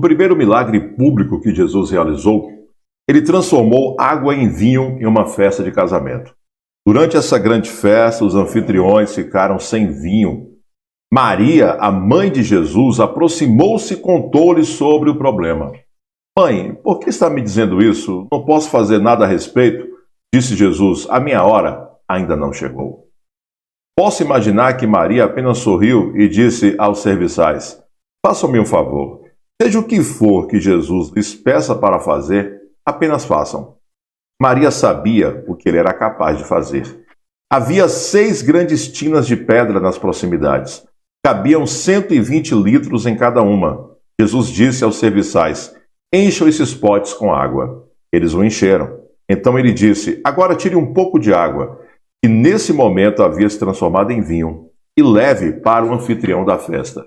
No primeiro milagre público que Jesus realizou, ele transformou água em vinho em uma festa de casamento. Durante essa grande festa, os anfitriões ficaram sem vinho. Maria, a mãe de Jesus, aproximou-se e contou-lhe sobre o problema. Mãe, por que está me dizendo isso? Não posso fazer nada a respeito. Disse Jesus, a minha hora ainda não chegou. Posso imaginar que Maria apenas sorriu e disse aos serviçais, façam-me um favor, seja o que for que Jesus lhes peça para fazer, apenas façam. Maria sabia o que ele era capaz de fazer. Havia 6 grandes tinas de pedra nas proximidades. Cabiam 120 litros em cada uma. Jesus disse aos serviçais, encham esses potes com água. Eles o encheram. Então ele disse, agora tire um pouco de água, que nesse momento havia se transformado em vinho, e leve para o anfitrião da festa.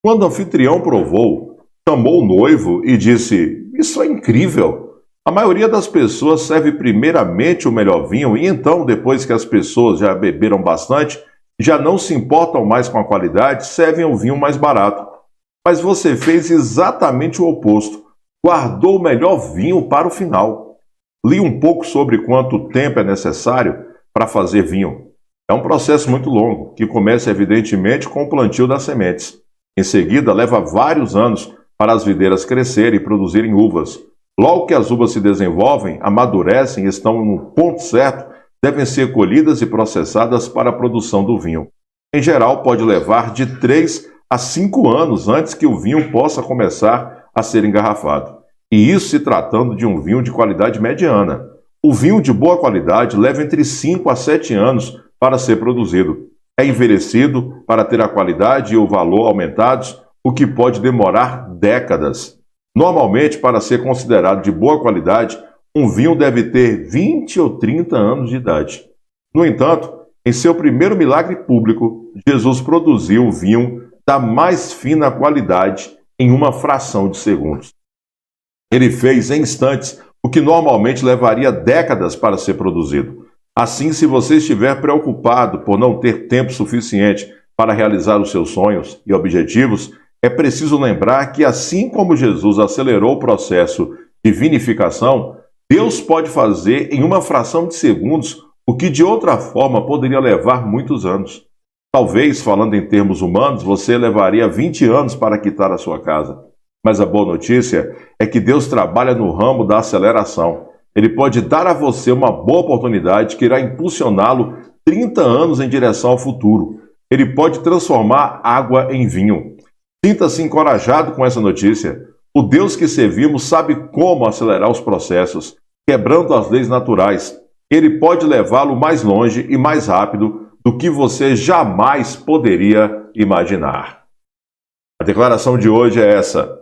Quando o anfitrião provou, chamou o noivo e disse, isso é incrível! A maioria das pessoas serve primeiramente o melhor vinho e então, depois que as pessoas já beberam bastante, já não se importam mais com a qualidade, servem o vinho mais barato. Mas você fez exatamente o oposto. Guardou o melhor vinho para o final. Li um pouco sobre quanto tempo é necessário para fazer vinho. É um processo muito longo, que começa evidentemente com o plantio das sementes. Em seguida, leva vários anos para as videiras crescerem e produzirem uvas. Logo que as uvas se desenvolvem, amadurecem e estão no ponto certo, devem ser colhidas e processadas para a produção do vinho. Em geral, pode levar de 3 a 5 anos antes que o vinho possa começar a ser engarrafado. E isso se tratando de um vinho de qualidade mediana. O vinho de boa qualidade leva entre 5 a 7 anos para ser produzido. É envelhecido para ter a qualidade e o valor aumentados, o que pode demorar décadas. Normalmente, para ser considerado de boa qualidade, um vinho deve ter 20 ou 30 anos de idade. No entanto, em seu primeiro milagre público, Jesus produziu o vinho da mais fina qualidade em uma fração de segundos. Ele fez em instantes o que normalmente levaria décadas para ser produzido. Assim, se você estiver preocupado por não ter tempo suficiente para realizar os seus sonhos e objetivos, é preciso lembrar que, assim como Jesus acelerou o processo de vinificação, Deus pode fazer em uma fração de segundos o que de outra forma poderia levar muitos anos. Talvez, falando em termos humanos, você levaria 20 anos para quitar a sua casa. Mas a boa notícia é que Deus trabalha no ramo da aceleração. Ele pode dar a você uma boa oportunidade que irá impulsioná-lo 30 anos em direção ao futuro. Ele pode transformar água em vinho. Sinta-se encorajado com essa notícia. O Deus que servimos sabe como acelerar os processos, quebrando as leis naturais. Ele pode levá-lo mais longe e mais rápido do que você jamais poderia imaginar. A declaração de hoje é essa.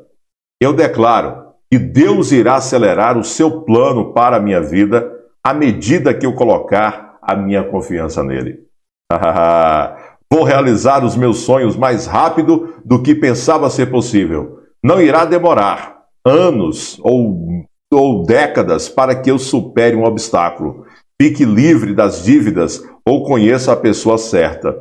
Eu declaro que Deus irá acelerar o seu plano para a minha vida à medida que eu colocar a minha confiança nele. Vou realizar os meus sonhos mais rápido do que pensava ser possível. Não irá demorar anos ou décadas para que eu supere um obstáculo, fique livre das dívidas ou conheça a pessoa certa.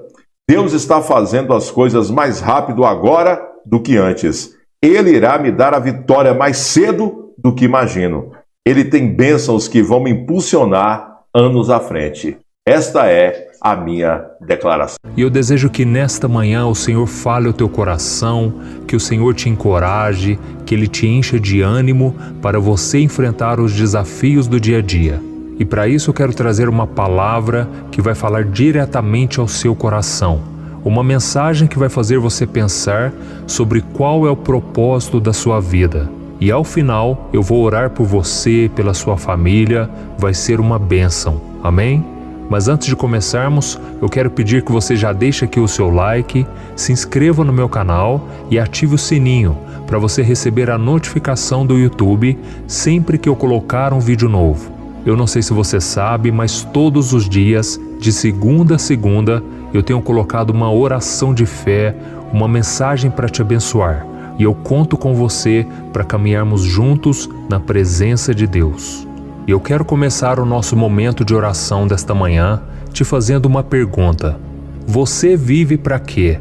Deus está fazendo as coisas mais rápido agora do que antes. Ele irá me dar a vitória mais cedo do que imagino. Ele tem bênçãos que vão me impulsionar anos à frente. Esta é a minha declaração. E eu desejo que nesta manhã o Senhor fale ao teu coração, que o Senhor te encoraje, que Ele te encha de ânimo para você enfrentar os desafios do dia a dia. E para isso eu quero trazer uma palavra que vai falar diretamente ao seu coração. Uma mensagem que vai fazer você pensar sobre qual é o propósito da sua vida. E ao final eu vou orar por você, pela sua família, vai ser uma bênção. Amém? Mas antes de começarmos, eu quero pedir que você já deixe aqui o seu like, se inscreva no meu canal e ative o sininho para você receber a notificação do YouTube sempre que eu colocar um vídeo novo. Eu não sei se você sabe, mas todos os dias, de segunda a segunda, eu tenho colocado uma oração de fé, uma mensagem para te abençoar. E eu conto com você para caminharmos juntos na presença de Deus. E eu quero começar o nosso momento de oração desta manhã te fazendo uma pergunta. Você vive para quê?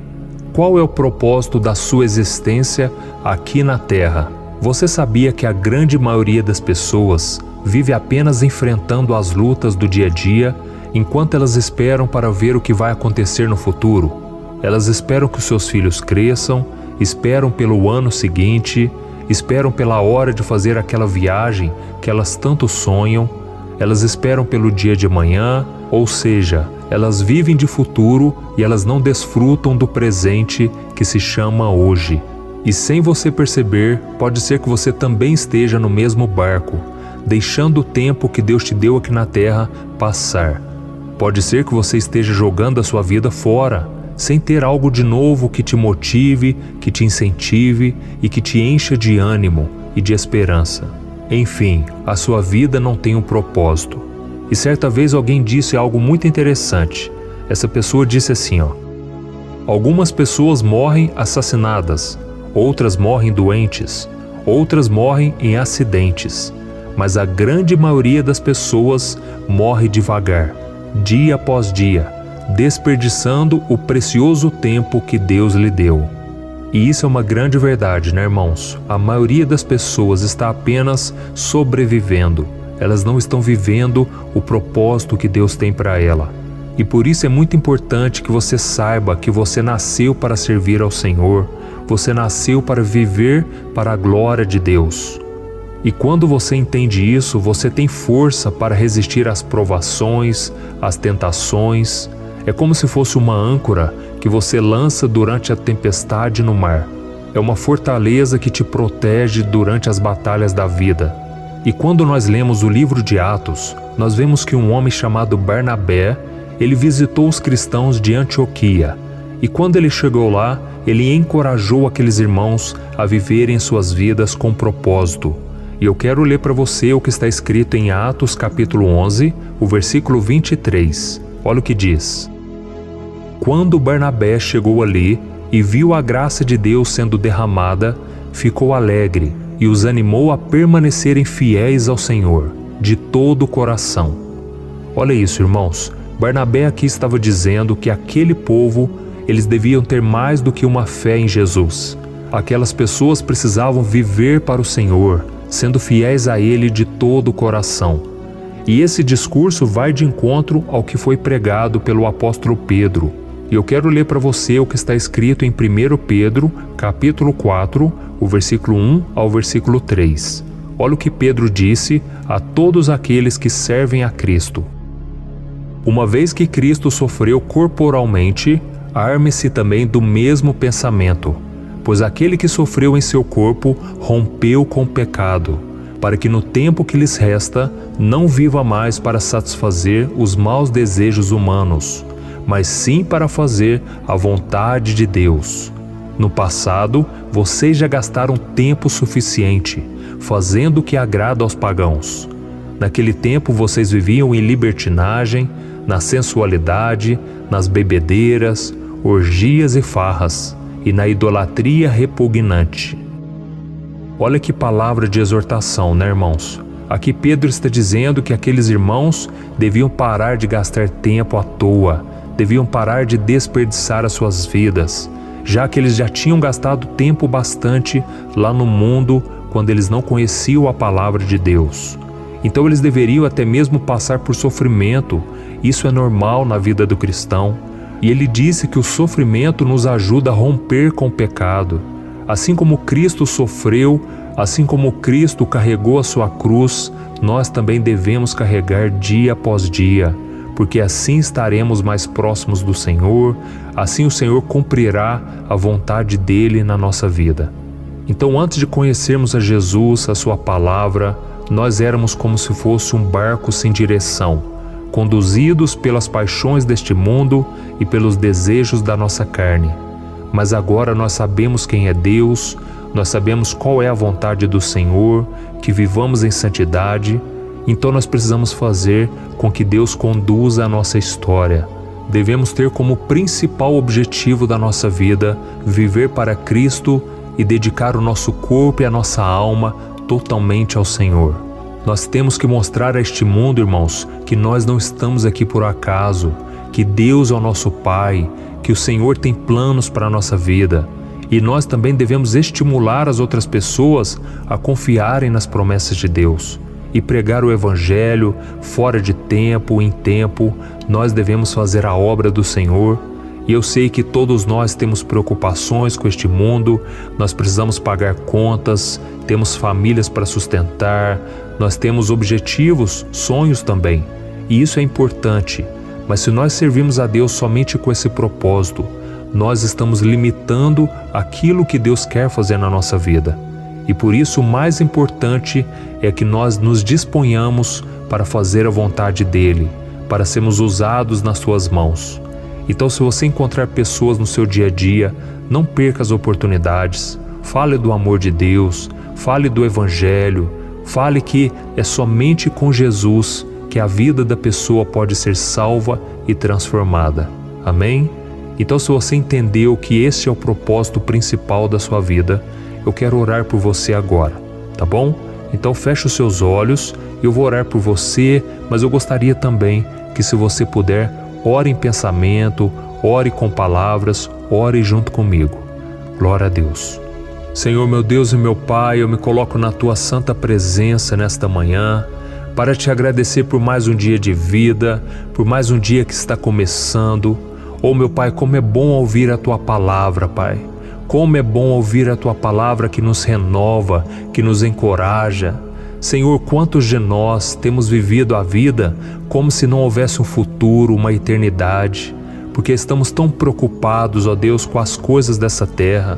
Qual é o propósito da sua existência aqui na Terra? Você sabia que a grande maioria das pessoas vive apenas enfrentando as lutas do dia a dia, enquanto elas esperam para ver o que vai acontecer no futuro? Elas esperam que os seus filhos cresçam, esperam pelo ano seguinte, esperam pela hora de fazer aquela viagem que elas tanto sonham, elas esperam pelo dia de amanhã, ou seja, elas vivem de futuro e elas não desfrutam do presente que se chama hoje. E sem você perceber, pode ser que você também esteja no mesmo barco, deixando o tempo que Deus te deu aqui na terra passar. Pode ser que você esteja jogando a sua vida fora, sem ter algo de novo que te motive, que te incentive e que te encha de ânimo e de esperança. Enfim, a sua vida não tem um propósito. E certa vez alguém disse algo muito interessante. Essa pessoa disse assim, algumas pessoas morrem assassinadas, outras morrem doentes, outras morrem em acidentes, mas a grande maioria das pessoas morre devagar, dia após dia, desperdiçando o precioso tempo que Deus lhe deu. E isso é uma grande verdade, né, irmãos? A maioria das pessoas está apenas sobrevivendo. Elas não estão vivendo o propósito que Deus tem para ela. E por isso é muito importante que você saiba que você nasceu para servir ao Senhor, você nasceu para viver para a glória de Deus. E quando você entende isso, você tem força para resistir às provações, às tentações. É como se fosse uma âncora que você lança durante a tempestade no mar. É uma fortaleza que te protege durante as batalhas da vida. E quando nós lemos o livro de Atos, nós vemos que um homem chamado Barnabé, ele visitou os cristãos de Antioquia. E quando ele chegou lá, ele encorajou aqueles irmãos a viverem suas vidas com propósito. E eu quero ler para você o que está escrito em Atos capítulo 11, o versículo 23. Olha o que diz. Quando Barnabé chegou ali e viu a graça de Deus sendo derramada, ficou alegre e os animou a permanecerem fiéis ao Senhor, de todo o coração. Olha isso, irmãos. Barnabé aqui estava dizendo que aquele povo, eles deviam ter mais do que uma fé em Jesus. Aquelas pessoas precisavam viver para o Senhor, sendo fiéis a Ele de todo o coração. E esse discurso vai de encontro ao que foi pregado pelo apóstolo Pedro. E eu quero ler para você o que está escrito em 1 Pedro, capítulo 4, o versículo 1 ao versículo 3. Olha o que Pedro disse a todos aqueles que servem a Cristo. Uma vez que Cristo sofreu corporalmente, arme-se também do mesmo pensamento, pois aquele que sofreu em seu corpo rompeu com o pecado, para que no tempo que lhes resta não viva mais para satisfazer os maus desejos humanos, mas sim para fazer a vontade de Deus. No passado, vocês já gastaram tempo suficiente, fazendo o que agrada aos pagãos. Naquele tempo vocês viviam em libertinagem, na sensualidade, nas bebedeiras, orgias e farras, e na idolatria repugnante. Olha que palavra de exortação, né, irmãos? Aqui Pedro está dizendo que aqueles irmãos deviam parar de gastar tempo à toa, deviam parar de desperdiçar as suas vidas, já que eles já tinham gastado tempo bastante lá no mundo quando eles não conheciam a palavra de Deus. Então eles deveriam até mesmo passar por sofrimento. Isso é normal na vida do cristão. E ele disse que o sofrimento nos ajuda a romper com o pecado. Assim como Cristo sofreu, assim como Cristo carregou a sua cruz, nós também devemos carregar dia após dia, porque assim estaremos mais próximos do Senhor, assim o Senhor cumprirá a vontade dele na nossa vida. Então, antes de conhecermos a Jesus, a sua palavra, nós éramos como se fosse um barco sem direção, conduzidos pelas paixões deste mundo e pelos desejos da nossa carne. Mas agora nós sabemos quem é Deus, nós sabemos qual é a vontade do Senhor, que vivamos em santidade, então nós precisamos fazer com que Deus conduza a nossa história. Devemos ter como principal objetivo da nossa vida viver para Cristo e dedicar o nosso corpo e a nossa alma totalmente ao Senhor. Nós temos que mostrar a este mundo, irmãos, que nós não estamos aqui por acaso, que Deus é o nosso Pai, que o Senhor tem planos para a nossa vida. E nós também devemos estimular as outras pessoas a confiarem nas promessas de Deus e pregar o Evangelho fora de tempo, em tempo. Nós devemos fazer a obra do Senhor. E eu sei que todos nós temos preocupações com este mundo, nós precisamos pagar contas, temos famílias para sustentar, nós temos objetivos, sonhos também. E isso é importante. Mas se nós servimos a Deus somente com esse propósito, nós estamos limitando aquilo que Deus quer fazer na nossa vida. E por isso o mais importante é que nós nos disponhamos para fazer a vontade dEle, para sermos usados nas suas mãos. Então, se você encontrar pessoas no seu dia a dia, não perca as oportunidades. Fale do amor de Deus, fale do Evangelho, fale que é somente com Jesus que a vida da pessoa pode ser salva e transformada. Amém? Então, se você entendeu que esse é o propósito principal da sua vida, eu quero orar por você agora, tá bom? Então feche os seus olhos, eu vou orar por você, mas eu gostaria também que, se você puder, ore em pensamento, ore com palavras, ore junto comigo. Glória a Deus. Senhor, meu Deus e meu Pai, eu me coloco na Tua santa presença nesta manhã para Te agradecer por mais um dia de vida, por mais um dia que está começando. Oh, meu Pai, como é bom ouvir a Tua palavra, Pai. Como é bom ouvir a Tua palavra que nos renova, que nos encoraja. Senhor, quantos de nós temos vivido a vida como se não houvesse um futuro, uma eternidade, porque estamos tão preocupados, ó Deus, com as coisas dessa terra.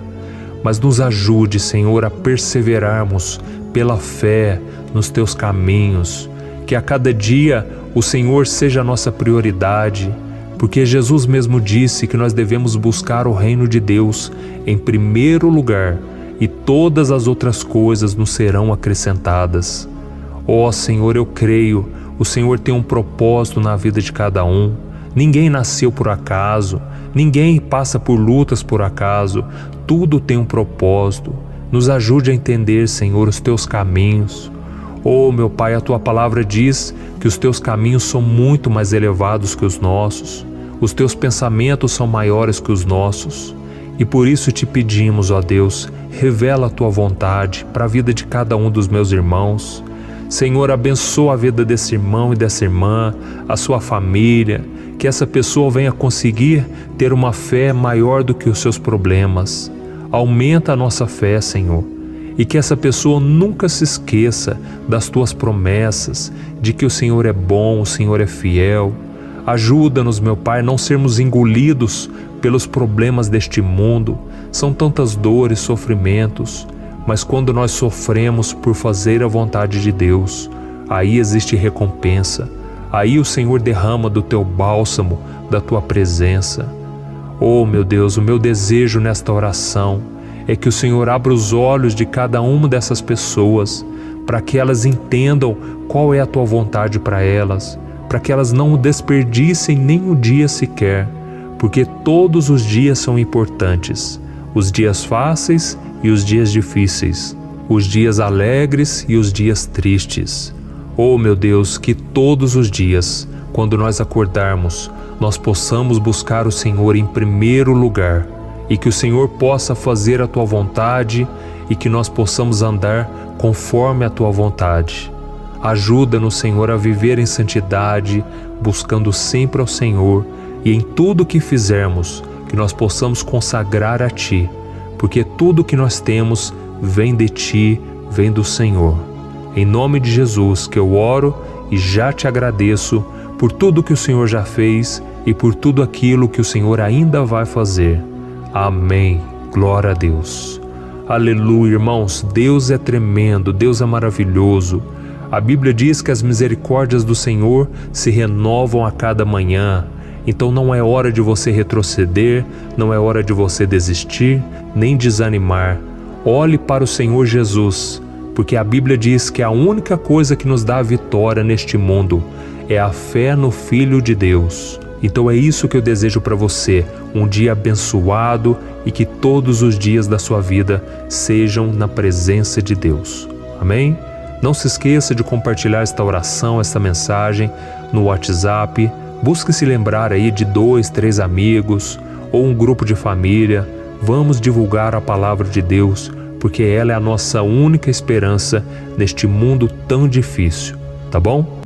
Mas nos ajude, Senhor, a perseverarmos pela fé nos Teus caminhos, que a cada dia o Senhor seja a nossa prioridade, porque Jesus mesmo disse que nós devemos buscar o reino de Deus em primeiro lugar e todas as outras coisas nos serão acrescentadas. Ó Senhor, eu creio, o Senhor tem um propósito na vida de cada um. Ninguém nasceu por acaso, ninguém passa por lutas por acaso, tudo tem um propósito. Nos ajude a entender, Senhor, os Teus caminhos. Oh, meu Pai, a Tua palavra diz que os Teus caminhos são muito mais elevados que os nossos. Os Teus pensamentos são maiores que os nossos. E por isso Te pedimos, ó Deus, revela a Tua vontade para a vida de cada um dos meus irmãos. Senhor, abençoa a vida desse irmão e dessa irmã, a sua família, que essa pessoa venha conseguir ter uma fé maior do que os seus problemas. Aumenta a nossa fé, Senhor, e que essa pessoa nunca se esqueça das Tuas promessas, de que o Senhor é bom, o Senhor é fiel. Ajuda-nos, meu Pai, a não sermos engolidos pelos problemas deste mundo. São tantas dores, sofrimentos, mas quando nós sofremos por fazer a vontade de Deus, aí existe recompensa. Aí o Senhor derrama do Teu bálsamo, da Tua presença. Oh, meu Deus, o meu desejo nesta oração é que o Senhor abra os olhos de cada uma dessas pessoas, para que elas entendam qual é a Tua vontade para elas, para que elas não desperdicem nem um dia sequer, porque todos os dias são importantes, os dias fáceis e os dias difíceis, os dias alegres e os dias tristes. Oh, meu Deus, que todos os dias, quando nós acordarmos, nós possamos buscar o Senhor em primeiro lugar, e que o Senhor possa fazer a Tua vontade e que nós possamos andar conforme a Tua vontade. Ajuda-nos, Senhor, a viver em santidade, buscando sempre ao Senhor, e em tudo que fizermos, que nós possamos consagrar a Ti, porque tudo que nós temos vem de Ti, vem do Senhor. Em nome de Jesus que eu oro e já Te agradeço por tudo que o Senhor já fez e por tudo aquilo que o Senhor ainda vai fazer. Amém. Glória a Deus. Aleluia, irmãos. Deus é tremendo, Deus é maravilhoso. A Bíblia diz que as misericórdias do Senhor se renovam a cada manhã. Então não é hora de você retroceder, não é hora de você desistir, nem desanimar. Olhe para o Senhor Jesus, porque a Bíblia diz que a única coisa que nos dá a vitória neste mundo é a fé no Filho de Deus. Então é isso que eu desejo para você, um dia abençoado e que todos os dias da sua vida sejam na presença de Deus. Amém? Não se esqueça de compartilhar esta oração, esta mensagem no WhatsApp. Busque se lembrar aí de 2, 3 amigos ou um grupo de família. Vamos divulgar a palavra de Deus, porque ela é a nossa única esperança neste mundo tão difícil, tá bom?